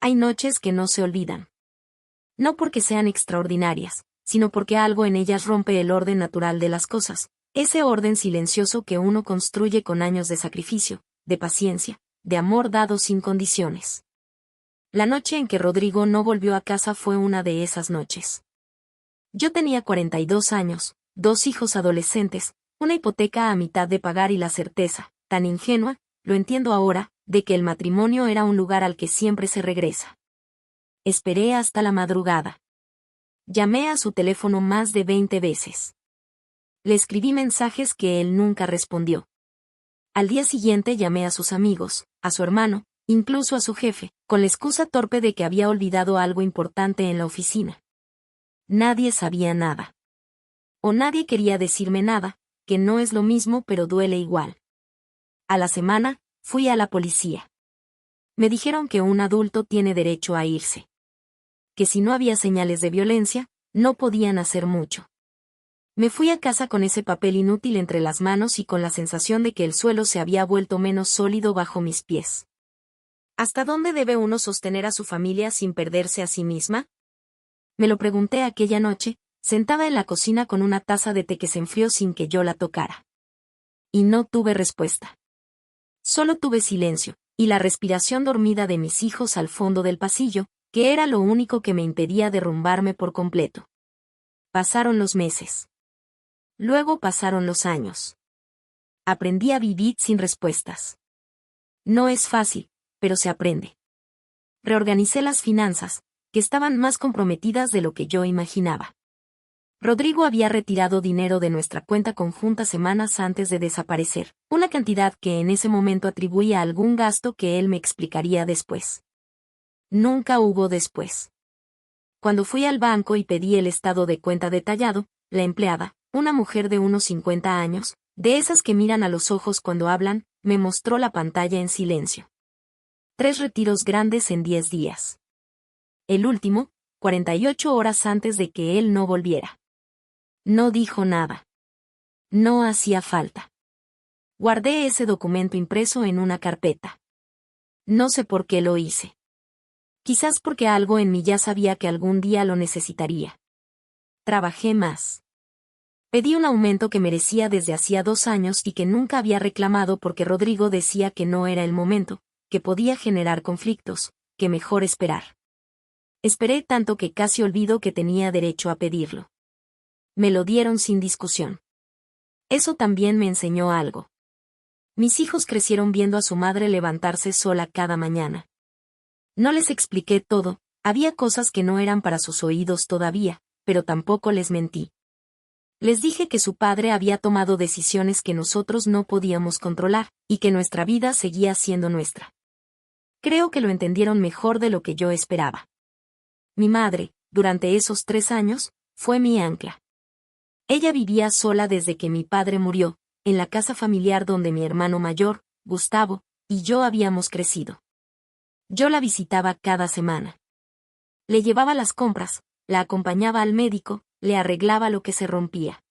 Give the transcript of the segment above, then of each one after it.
Hay noches que no se olvidan. No porque sean extraordinarias, sino porque algo en ellas rompe el orden natural de las cosas, ese orden silencioso que uno construye con años de sacrificio, de paciencia, de amor dado sin condiciones. La noche en que Rodrigo no volvió a casa fue una de esas noches. Yo tenía 42 años, 2 hijos adolescentes, una hipoteca a mitad de pagar y la certeza, tan ingenua, lo entiendo ahora, de que el matrimonio era un lugar al que siempre se regresa. Esperé hasta la madrugada. Llamé a su teléfono más de 20 veces. Le escribí mensajes que él nunca respondió. Al día siguiente llamé a sus amigos, a su hermano, incluso a su jefe, con la excusa torpe de que había olvidado algo importante en la oficina. Nadie sabía nada. O nadie quería decirme nada, que no es lo mismo pero duele igual. A la semana, fui a la policía. Me dijeron que un adulto tiene derecho a irse. Que si no había señales de violencia, no podían hacer mucho. Me fui a casa con ese papel inútil entre las manos y con la sensación de que el suelo se había vuelto menos sólido bajo mis pies. ¿Hasta dónde debe uno sostener a su familia sin perderse a sí misma? Me lo pregunté aquella noche, sentada en la cocina con una taza de té que se enfrió sin que yo la tocara. Y no tuve respuesta. Solo tuve silencio, y la respiración dormida de mis hijos al fondo del pasillo, que era lo único que me impedía derrumbarme por completo. Pasaron los meses. Luego pasaron los años. Aprendí a vivir sin respuestas. No es fácil, pero se aprende. Reorganicé las finanzas, que estaban más comprometidas de lo que yo imaginaba. Rodrigo había retirado dinero de nuestra cuenta conjunta semanas antes de desaparecer, una cantidad que en ese momento atribuía a algún gasto que él me explicaría después. Nunca hubo después. Cuando fui al banco y pedí el estado de cuenta detallado, la empleada, una mujer de unos 50 años, de esas que miran a los ojos cuando hablan, me mostró la pantalla en silencio. 3 retiros grandes en 10 días. El último, 48 horas antes de que él no volviera. No dijo nada. No hacía falta. Guardé ese documento impreso en una carpeta. No sé por qué lo hice. Quizás porque algo en mí ya sabía que algún día lo necesitaría. Trabajé más. Pedí un aumento que merecía desde hacía 2 años y que nunca había reclamado porque Rodrigo decía que no era el momento, que podía generar conflictos, que mejor esperar. Esperé tanto que casi olvido que tenía derecho a pedirlo. Me lo dieron sin discusión. Eso también me enseñó algo. Mis hijos crecieron viendo a su madre levantarse sola cada mañana. No les expliqué todo, había cosas que no eran para sus oídos todavía, pero tampoco les mentí. Les dije que su padre había tomado decisiones que nosotros no podíamos controlar, y que nuestra vida seguía siendo nuestra. Creo que lo entendieron mejor de lo que yo esperaba. Mi madre, durante esos 3 años, fue mi ancla. Ella vivía sola desde que mi padre murió, en la casa familiar donde mi hermano mayor, Gustavo, y yo habíamos crecido. Yo la visitaba cada semana. Le llevaba las compras, la acompañaba al médico, le arreglaba lo que se rompía.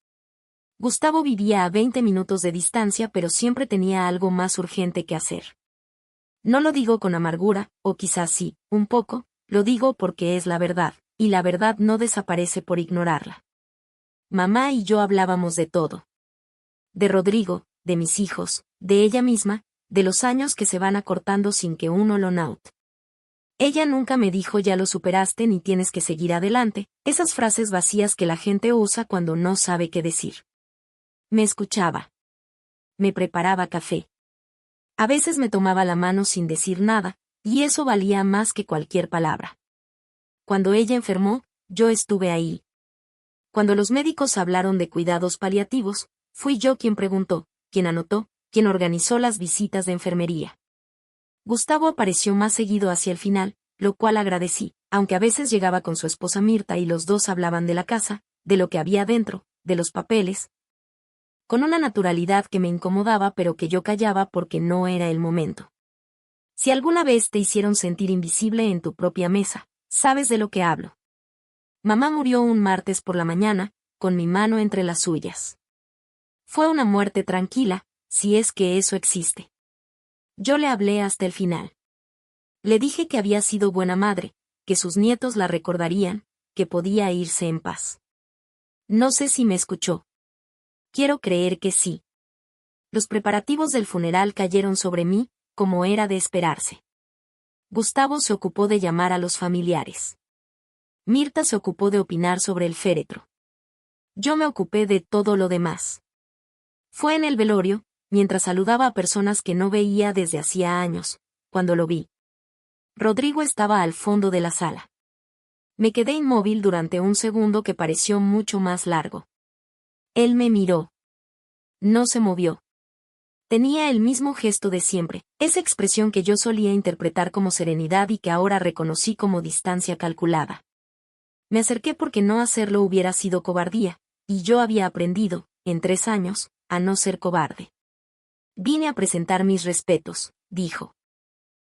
Gustavo vivía a 20 minutos de distancia, pero siempre tenía algo más urgente que hacer. No lo digo con amargura, o quizás sí, un poco, lo digo porque es la verdad, y la verdad no desaparece por ignorarla. Mamá y yo hablábamos de todo. De Rodrigo, de mis hijos, de ella misma, de los años que se van acortando sin que uno lo note. Ella nunca me dijo ya lo superaste ni tienes que seguir adelante, esas frases vacías que la gente usa cuando no sabe qué decir. Me escuchaba. Me preparaba café. A veces me tomaba la mano sin decir nada, y eso valía más que cualquier palabra. Cuando ella enfermó, yo estuve ahí. Cuando los médicos hablaron de cuidados paliativos, fui yo quien preguntó, quien anotó, quien organizó las visitas de enfermería. Gustavo apareció más seguido hacia el final, lo cual agradecí, aunque a veces llegaba con su esposa Mirta y los dos hablaban de la casa, de lo que había dentro, de los papeles, con una naturalidad que me incomodaba pero que yo callaba porque no era el momento. Si alguna vez te hicieron sentir invisible en tu propia mesa, sabes de lo que hablo. Mamá murió un martes por la mañana, con mi mano entre las suyas. Fue una muerte tranquila, si es que eso existe. Yo le hablé hasta el final. Le dije que había sido buena madre, que sus nietos la recordarían, que podía irse en paz. No sé si me escuchó. Quiero creer que sí. Los preparativos del funeral cayeron sobre mí, como era de esperarse. Gustavo se ocupó de llamar a los familiares. Mirta se ocupó de opinar sobre el féretro. Yo me ocupé de todo lo demás. Fue en el velorio, mientras saludaba a personas que no veía desde hacía años, cuando lo vi. Rodrigo estaba al fondo de la sala. Me quedé inmóvil durante un segundo que pareció mucho más largo. Él me miró. No se movió. Tenía el mismo gesto de siempre, esa expresión que yo solía interpretar como serenidad y que ahora reconocí como distancia calculada. Me acerqué porque no hacerlo hubiera sido cobardía, y yo había aprendido, en 3 años, a no ser cobarde. Vine a presentar mis respetos, dijo.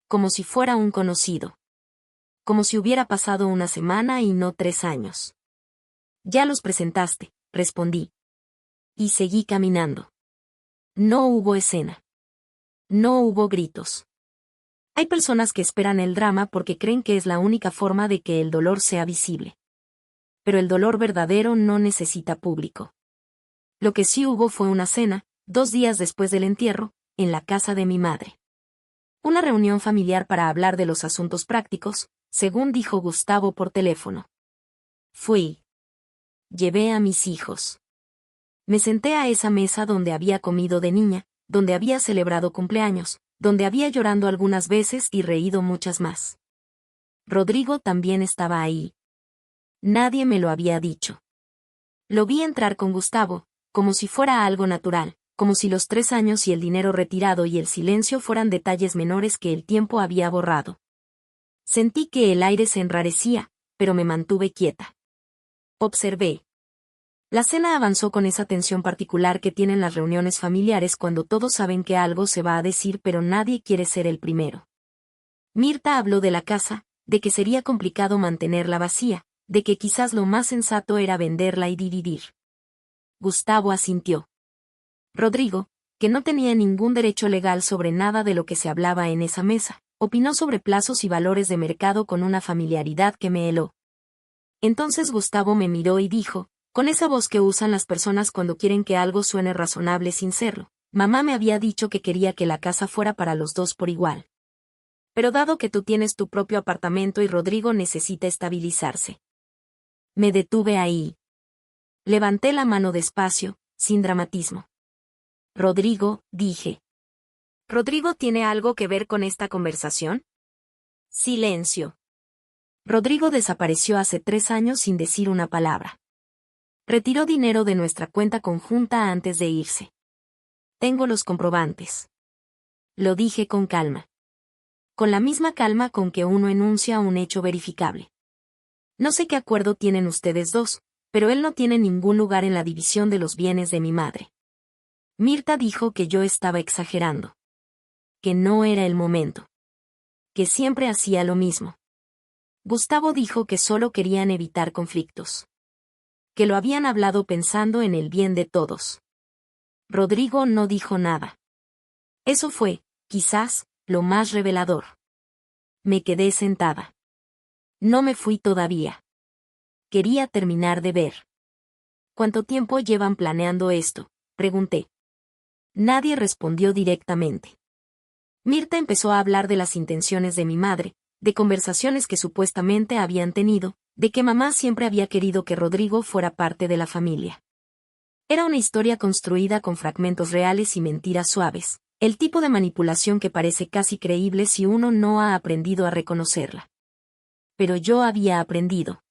Como si fuera un conocido. Como si hubiera pasado una semana y no 3 años. Ya los presentaste, respondí. Y seguí caminando. No hubo escena. No hubo gritos. Hay personas que esperan el drama porque creen que es la única forma de que el dolor sea visible. Pero el dolor verdadero no necesita público. Lo que sí hubo fue una cena, 2 días después del entierro, en la casa de mi madre. Una reunión familiar para hablar de los asuntos prácticos, según dijo Gustavo por teléfono. Fui. Llevé a mis hijos. Me senté a esa mesa donde había comido de niña, donde había celebrado cumpleaños, donde había llorado algunas veces y reído muchas más. Rodrigo también estaba ahí. Nadie me lo había dicho. Lo vi entrar con Gustavo, como si fuera algo natural, como si los 3 años y el dinero retirado y el silencio fueran detalles menores que el tiempo había borrado. Sentí que el aire se enrarecía, pero me mantuve quieta. Observé. La cena avanzó con esa tensión particular que tienen las reuniones familiares cuando todos saben que algo se va a decir pero nadie quiere ser el primero. Mirta habló de la casa, de que sería complicado mantenerla vacía, de que quizás lo más sensato era venderla y dividir. Gustavo asintió. Rodrigo, que no tenía ningún derecho legal sobre nada de lo que se hablaba en esa mesa, opinó sobre plazos y valores de mercado con una familiaridad que me heló. Entonces Gustavo me miró y dijo, con esa voz que usan las personas cuando quieren que algo suene razonable sin serlo, mamá me había dicho que quería que la casa fuera para los dos por igual. Pero dado que tú tienes tu propio apartamento y Rodrigo necesita estabilizarse. Me detuve ahí. Levanté la mano despacio, sin dramatismo. Rodrigo, dije. ¿Rodrigo tiene algo que ver con esta conversación? Silencio. Rodrigo desapareció hace 3 años sin decir una palabra. Retiró dinero de nuestra cuenta conjunta antes de irse. Tengo los comprobantes. Lo dije con calma. Con la misma calma con que uno enuncia un hecho verificable. No sé qué acuerdo tienen ustedes dos, pero él no tiene ningún lugar en la división de los bienes de mi madre. Mirta dijo que yo estaba exagerando. Que no era el momento. Que siempre hacía lo mismo. Gustavo dijo que solo querían evitar conflictos. Que lo habían hablado pensando en el bien de todos. Rodrigo no dijo nada. Eso fue, quizás, lo más revelador. Me quedé sentada. No me fui todavía. Quería terminar de ver. ¿Cuánto tiempo llevan planeando esto?, pregunté. Nadie respondió directamente. Mirta empezó a hablar de las intenciones de mi madre, de conversaciones que supuestamente habían tenido, de que mamá siempre había querido que Rodrigo fuera parte de la familia. Era una historia construida con fragmentos reales y mentiras suaves, el tipo de manipulación que parece casi creíble si uno no ha aprendido a reconocerla. Pero yo había aprendido.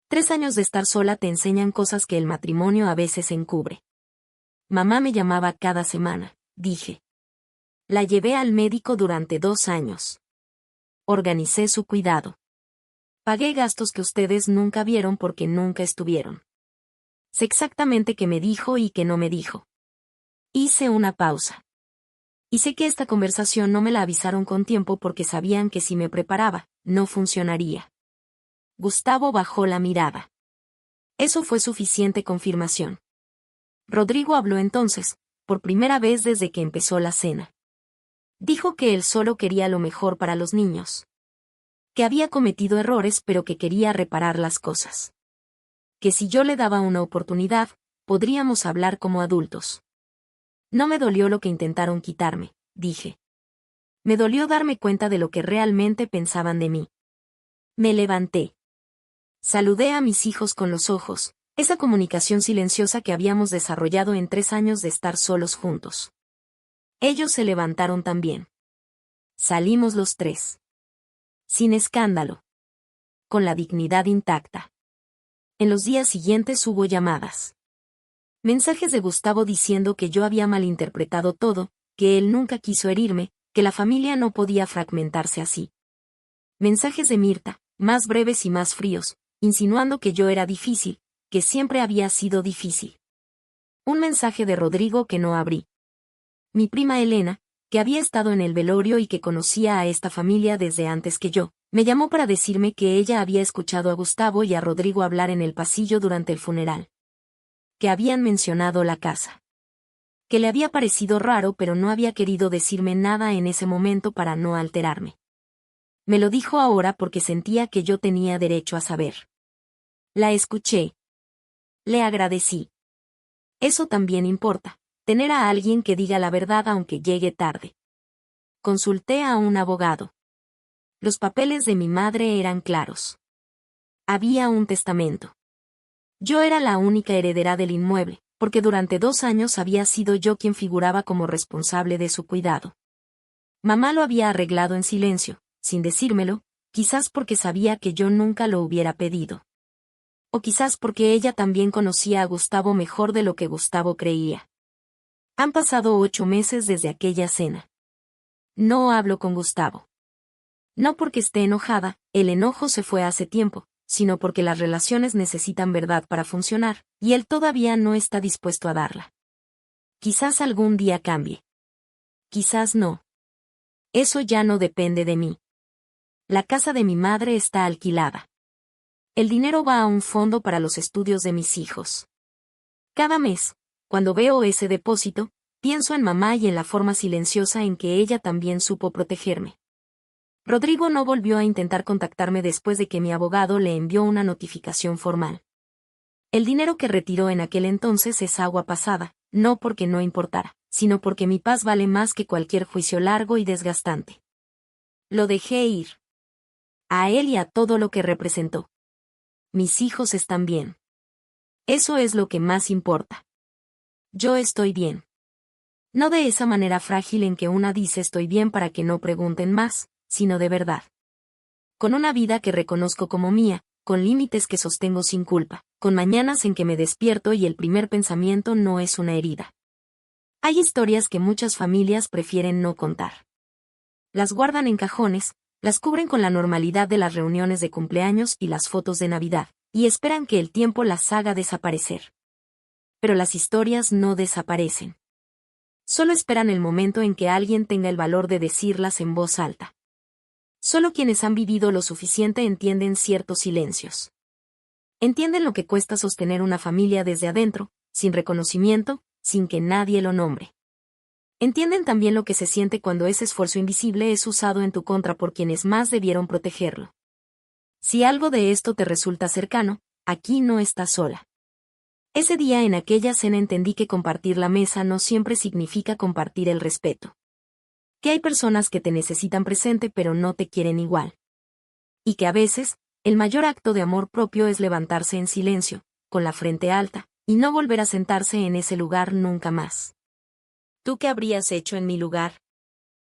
3 años de estar sola te enseñan cosas que el matrimonio a veces encubre. Mamá me llamaba cada semana, dije. La llevé al médico durante 2 años. Organicé su cuidado. Pagué gastos que ustedes nunca vieron porque nunca estuvieron. Sé exactamente qué me dijo y qué no me dijo. Hice una pausa. Y sé que esta conversación no me la avisaron con tiempo porque sabían que si me preparaba, no funcionaría. Gustavo bajó la mirada. Eso fue suficiente confirmación. Rodrigo habló entonces, por primera vez desde que empezó la cena. Dijo que él solo quería lo mejor para los niños. Que había cometido errores pero que quería reparar las cosas. Que si yo le daba una oportunidad, podríamos hablar como adultos. No me dolió lo que intentaron quitarme, dije. Me dolió darme cuenta de lo que realmente pensaban de mí. Me levanté. Saludé a mis hijos con los ojos, esa comunicación silenciosa que habíamos desarrollado en 3 años de estar solos juntos. Ellos se levantaron también. Salimos los 3. Sin escándalo. Con la dignidad intacta. En los días siguientes hubo llamadas. Mensajes de Gustavo diciendo que yo había malinterpretado todo, que él nunca quiso herirme, que la familia no podía fragmentarse así. Mensajes de Mirta, más breves y más fríos, insinuando que yo era difícil, que siempre había sido difícil. Un mensaje de Rodrigo que no abrí. Mi prima Elena, que había estado en el velorio y que conocía a esta familia desde antes que yo, me llamó para decirme que ella había escuchado a Gustavo y a Rodrigo hablar en el pasillo durante el funeral. Que habían mencionado la casa. Que le había parecido raro pero no había querido decirme nada en ese momento para no alterarme. Me lo dijo ahora porque sentía que yo tenía derecho a saber. La escuché. Le agradecí. Eso también importa, tener a alguien que diga la verdad aunque llegue tarde. Consulté a un abogado. Los papeles de mi madre eran claros. Había un testamento. Yo era la única heredera del inmueble, porque durante 2 años había sido yo quien figuraba como responsable de su cuidado. Mamá lo había arreglado en silencio, sin decírmelo, quizás porque sabía que yo nunca lo hubiera pedido. O quizás porque ella también conocía a Gustavo mejor de lo que Gustavo creía. Han pasado 8 meses desde aquella cena. No hablo con Gustavo. No porque esté enojada, el enojo se fue hace tiempo, sino porque las relaciones necesitan verdad para funcionar, y él todavía no está dispuesto a darla. Quizás algún día cambie. Quizás no. Eso ya no depende de mí. La casa de mi madre está alquilada. El dinero va a un fondo para los estudios de mis hijos. Cada mes, cuando veo ese depósito, pienso en mamá y en la forma silenciosa en que ella también supo protegerme. Rodrigo no volvió a intentar contactarme después de que mi abogado le envió una notificación formal. El dinero que retiró en aquel entonces es agua pasada, no porque no importara, sino porque mi paz vale más que cualquier juicio largo y desgastante. Lo dejé ir. A él y a todo lo que representó. Mis hijos están bien. Eso es lo que más importa. Yo estoy bien. No de esa manera frágil en que una dice estoy bien para que no pregunten más, sino de verdad. Con una vida que reconozco como mía, con límites que sostengo sin culpa, con mañanas en que me despierto y el primer pensamiento no es una herida. Hay historias que muchas familias prefieren no contar. Las guardan en cajones, las cubren con la normalidad de las reuniones de cumpleaños y las fotos de Navidad, y esperan que el tiempo las haga desaparecer. Pero las historias no desaparecen. Solo esperan el momento en que alguien tenga el valor de decirlas en voz alta. Solo quienes han vivido lo suficiente entienden ciertos silencios. Entienden lo que cuesta sostener una familia desde adentro, sin reconocimiento, sin que nadie lo nombre. Entienden también lo que se siente cuando ese esfuerzo invisible es usado en tu contra por quienes más debieron protegerlo. Si algo de esto te resulta cercano, aquí no estás sola. Ese día en aquella cena entendí que compartir la mesa no siempre significa compartir el respeto. Que hay personas que te necesitan presente pero no te quieren igual. Y que a veces, el mayor acto de amor propio es levantarse en silencio, con la frente alta, y no volver a sentarse en ese lugar nunca más. ¿Tú qué habrías hecho en mi lugar?